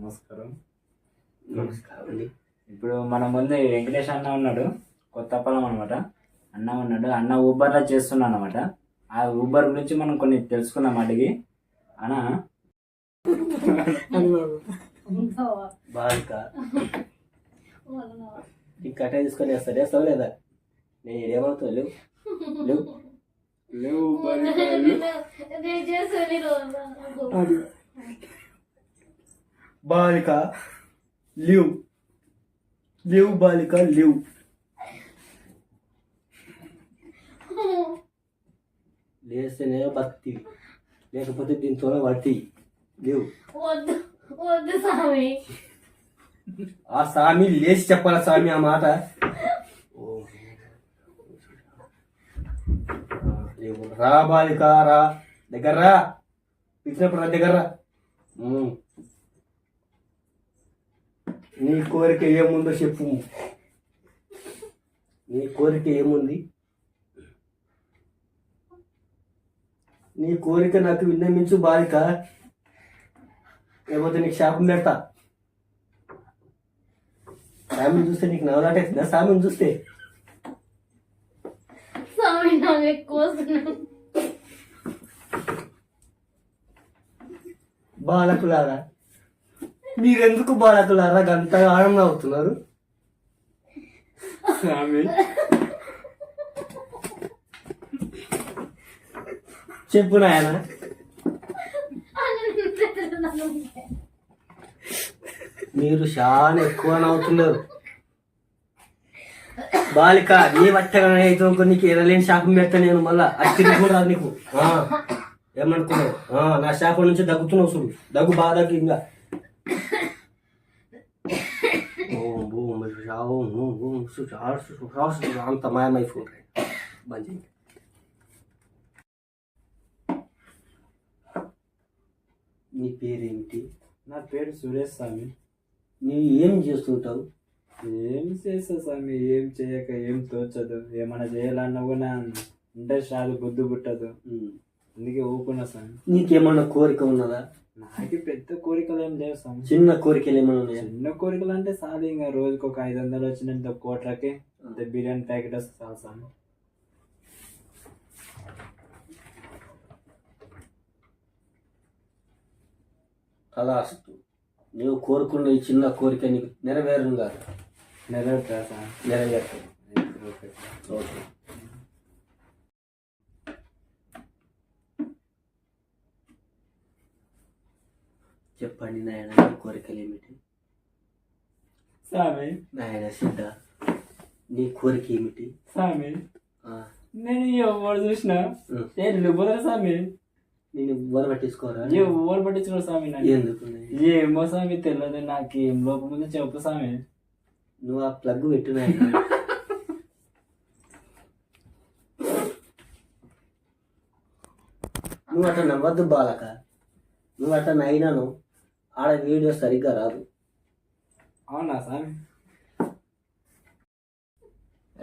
నమస్కారం. నమస్కారం అండి. ఇప్పుడు మన ముందు వెంకటేష్ అన్న ఉన్నాడు, కొత్తపల్లం అనమాట. అన్న ఉన్నాడు, అన్న ఊబర్లో చేస్తున్నాడు అనమాట. ఆ ఊబర్ గురించి మనం కొన్ని తెలుసుకుందాం అడిగి. అన్న బాలిక ఈ కట్ట తీసుకొని వేస్తాడు, వేస్తావు లేదా? నేను ఏమవుతావు? లేవు లేవు లేవు బాలిక లివ్ లివ్ బాలిక లివ్. లేస్తేనే బతి, లేకపోతే దీంతోనే పడుతుంది. లివ్. ఆ స్వామి లేచి చెప్పాల స్వామి ఆ మాట. రా బాలిక రా, దగ్గర రా, పిలిచినప్పుడు రా, దగ్గర రా. నీ కోరిక ఏముందో చెప్పు. నీ కోరిక ఏముంది? నీ కోరిక నాకు విన్నమించు బాలిక, లేకపోతే నీకు శాపం పెడతా. స్వామిని చూస్తే నీకు నవలాటేస్తుందా? స్వామిని చూస్తే బాలకులారా, మీరెందుకు బాలకులారా గంత ఆనందం అవుతున్నారు? స్వామి చెప్పు నాయన. మీరు చాలా ఎక్కువ నవ్వుతున్నారు. బాలిక నీ బట్టగా అయితే నీకు ఎనలేని శాపం పెడతా నేను. మళ్ళా అచ్చి కూడా నీకు ఏమనుకున్నావు? నా శాపం నుంచి దగ్గుతున్నావు చూడు. దగ్గు బాగా దగ్గు. ఇంకా అంత మాయమైపోతాయి. మంచి నీ పేరేమిటి? నా పేరు సురేష్ స్వామి. నీవు ఏం చేస్తుంటావు? ఏం చేస్తా స్వామి, ఏం చేయక ఏం తోచదు. ఏమైనా చేయాలన్నా కూడా ఇంట్రెస్ట్ రాదు, బుద్ధి పుట్టదు. అందుకే ఊపుకున్నా స్వామి. నీకేమన్నా కోరిక ఉన్నదా? నాకు పెద్ద కోరికలు ఏం లేవు స్వామి. చిన్న కోరికలు ఏమన్నా ఉన్నాయా? చిన్న కోరికలు అంటే చాలు. ఇంకా రోజుకి ఒక 500 వచ్చినంత కోట్లకి అంతే బిర్యానీ ప్యాకెట్ వస్తే చాలు స్వామి. తదాస్తు. నువ్వు కోరుకున్న ఈ చిన్న కోరిక నీకు నెరవేరును కాదు. నెరవేరుతా స్వామి. నెరవేరుతుంది. ఓకే. చెప్పండి నాయన, నీ కోరికలు ఏమిటి? స్వామి నాయన సిద్ధ, నీ కోరిక ఏమిటి? స్వామి నేను ఎవరు చూసినా నేను పోదా స్వామి. నేను ఊర పట్టించుకోరా? ఎవరు పట్టించుకోరు స్వామి. ఎందుకు? ఏమో స్వామి తెలియదు, నాకు ఏం లోపం ముందు చెప్పు స్వామి. నువ్వు ఆ ప్లగ్ పెట్టు నాయన. నువ్వు అట్లా నవ్వద్దు బాలక. నువ్వు అట్లా నైనాను ఆడ వీడియో సరిగ్గా రాదు. అవునా స్వామి?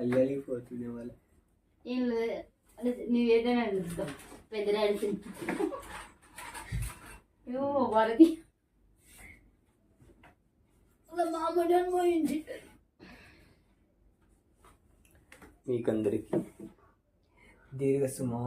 అయ్యిపోతుంది వాళ్ళ. నువ్వేదైనా పెద్దరాడి వారికి మామూలు అనుభవించి మీకందరికి దీర్ఘ సుమా.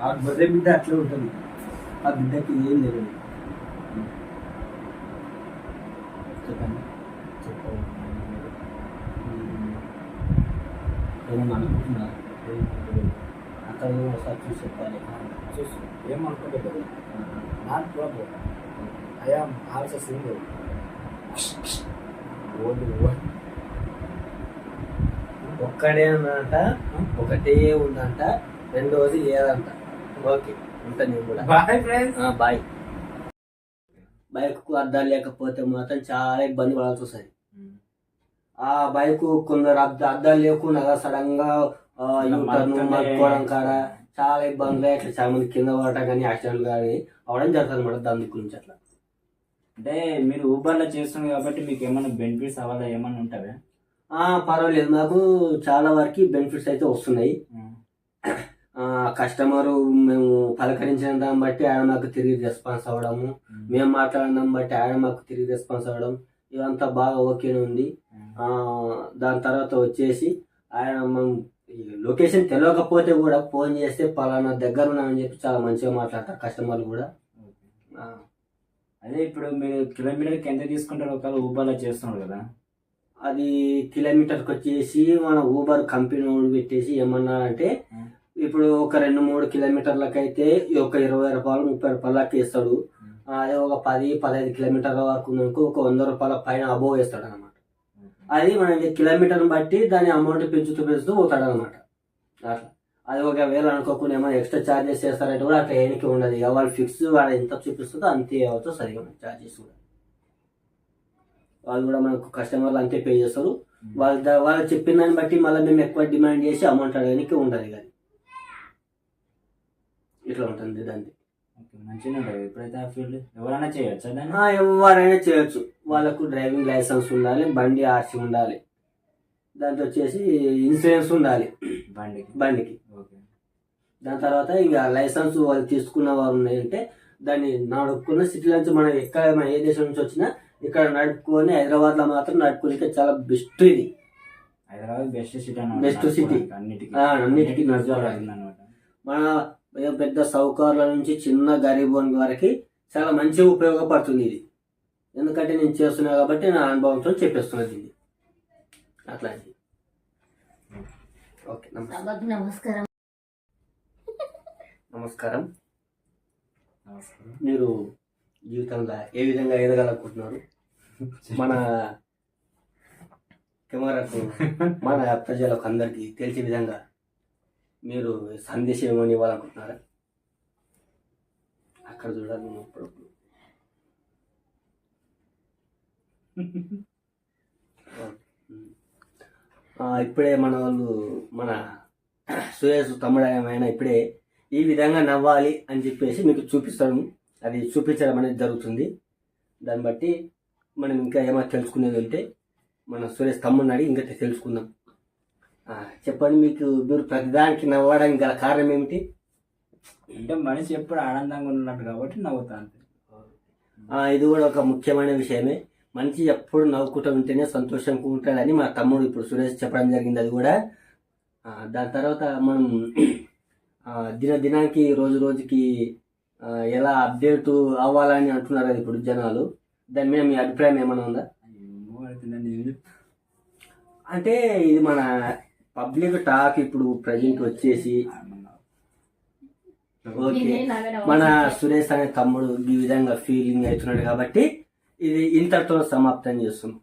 ఆ గొర్రె బిడ్డ అట్లా ఉంటుంది. ఆ బిడ్డకి ఏం తెలియదు. చెప్పండి. ఏమన్నా అనుకుంటున్నారు? అక్కడ ఒకసారి చూసి చెప్పాలి. చూసి ఏమనుకుంటుంది? Not problem. I am also single. ఒక్కడేనంట, ఒకటే ఉందంట, రెండోది లేదంట. ఓకే, ఉంటా నేను కూడా. Bye friends. బాయ్. బైక్కు అద్దాలు లేకపోతే మాత్రం చాలా ఇబ్బంది పడాల్సి వస్తుంది. ఆ బైక్ కొందరు అద్దాలు లేకుండా సడన్ గా యూటర్న్ మర్చుకోవడం కాడ చాలా ఇబ్బందులు ఇట్లా చాలా మంది కింద పడటం కానీ యాక్సిడెంట్లు కానీ అవడం జరుగుతుంది అనమాట దాని గురించి అట్లా. అంటే మీరు ఊబర్లో చేస్తున్నారు కాబట్టి మీకు ఏమైనా బెనిఫిట్స్ అవ్వాలా ఏమైనా ఉంటావా? పర్వాలేదు, మాకు చాలా వరకు బెనిఫిట్స్ అయితే వస్తున్నాయి. కస్టమరు మేము పలకరించిన దాన్ని బట్టి ఆయన మాకు తిరిగి రెస్పాన్స్ అవ్వడము, మేము మాట్లాడిన దాన్ని బట్టి ఆయన మాకు తిరిగి రెస్పాన్స్ అవ్వడం, ఇదంతా బాగా ఓకేనే ఉంది. దాని తర్వాత వచ్చేసి ఆయన లొకేషన్ తెలియకపోతే కూడా ఫోన్ చేస్తే పలానా దగ్గర ఉన్నామని చెప్పి చాలా మంచిగా మాట్లాడతారు కస్టమర్లు కూడా. అదే ఇప్పుడు మీరు కిలోమీటర్కి ఎంత తీసుకుంటారు ఒకవేళ ఊబర్లో చేస్తున్నారు కదా? అది కిలోమీటర్కి వచ్చేసి మన ఊబర్ కంపెనీ వాళ్ళు పెట్టేసి ఏమన్నా అంటే ఇప్పుడు ఒక 2-3 కిలోమీటర్లకు అయితే ఒక 20 రూపాయలు 30 రూపాయలకి ఇస్తాడు. అదే ఒక 10-15 కిలోమీటర్ల వరకు ఉందనుకో ఒక 100 రూపాయల పైన అబోవ్ వేస్తాడు అనమాట. అది మన కిలోమీటర్ని బట్టి దాని అమౌంట్ పెంచుతూ పోతాడు అనమాట. అట్లా అది ఒకవేళ అనుకోకుండా ఏమైనా ఎక్స్ట్రా ఛార్జెస్ చేస్తారంటే కూడా అట్లా ఏనికి ఉండదు. వాళ్ళు ఫిక్స్ వాళ్ళు ఎంత చూపిస్తుందో అంతే అవుతుంది సరిగా ఛార్జెస్ కూడా. వాళ్ళు కూడా మనకు కస్టమర్లు అంతే పే చేస్తారు. వాళ్ళు చెప్పిన దాన్ని బట్టి మళ్ళీ మేము ఎక్కువ డిమాండ్ చేసి అమౌంట్ అడగడానికి ఉండదు కానీ ఇట్లా ఉంటుంది దాన్ని. మంచిగా ఉంటుంది. ఇప్పుడైతే ఆ ఫీల్డ్ ఎవరైనా చేయొచ్చు దాన్ని? ఎవరైనా చేయొచ్చు. వాళ్ళకు డ్రైవింగ్ లైసెన్స్ ఉండాలి, బండి ఆర్సీ ఉండాలి, దాంతో వచ్చేసి ఇన్సూరెన్స్ ఉండాలి బండికి. దాని తర్వాత ఇంకా లైసెన్స్ వాళ్ళు తీసుకున్న వారు ఉన్నాయంటే దాన్ని నడుపుకున్న సిటీ నుంచి మనం ఎక్కడ మన ఏ దేశం నుంచి వచ్చినా ఇక్కడ నడుపుకొని హైదరాబాద్ లో మాత్రం నడుపుకోనికి చాలా బెస్ట్. ఇది Hyderabad best city, best city, అన్నిటికీ నడుచుకోవాలి. మన పెద్ద సౌకర్యాల నుంచి చిన్న గరీబ్ వరకు చాలా మంచిగా ఉపయోగపడుతుంది ఇది. ఎందుకంటే నేను చేస్తున్నా కాబట్టి నా అనుభవంతో చెప్పేస్తున్నది ఇది అట్లాంటిది. ఓకే, నమస్కారం. నమస్కారం. మీరు జీవితంలో ఏ విధంగా ఎదగాలనుకుంటున్నారు? మన కెమెరాకు మన ప్రజలకు అందరికీ తెలిసే విధంగా మీరు సందేశం ఏమని ఇవ్వాలనుకుంటున్నారా? అక్కడ చూడాలి నేను అప్పుడప్పుడు. ఇప్పుడే మన వాళ్ళు మన సురేష్ తమ్ముడు ఆయన ఇప్పుడే ఈ విధంగా నవ్వాలి అని చెప్పేసి మీకు చూపిస్తాను. అది చూపించడం అనేది జరుగుతుంది. దాన్ని బట్టి మనం ఇంకా ఏమైనా తెలుసుకునేది ఉంటే మన సురేష్ తమ్ముడిని అడిగి ఇంకా తెలుసుకుందాం. చెప్పండి, మీరు ప్రతిదానికి నవ్వడానికి గల కారణం ఏమిటి? అంటే మనిషి ఎప్పుడు ఆనందంగా ఉన్నట్టు కాబట్టి నవ్వుతాను. ఇది కూడా ఒక ముఖ్యమైన విషయమే. మనిషి ఎప్పుడు నవ్వుకుంటూ ఉంటేనే సంతోషంగా ఉంటాడని మా తమ్ముడు ఇప్పుడు సురేష్ చెప్పడం జరిగింది. అది కూడా దాని తర్వాత మనం దినానికి రోజు రోజుకి ఎలా అప్డేట్ అవ్వాలని అంటున్నారు కదా ఇప్పుడు జనాలు. దాని మీద మీ అభిప్రాయం ఏమైనా ఉందా? అంటే ఇది మన పబ్లిక్ టాక్ ఇప్పుడు ప్రజెంట్ వచ్చేసి ఓకే, మన సురేష్ అనే తమ్ముడు ఈ విధంగా ఫీలింగ్ అవుతున్నాడు కాబట్టి ఇది ఇంతటితో సమాప్తం చేస్తున్నాం.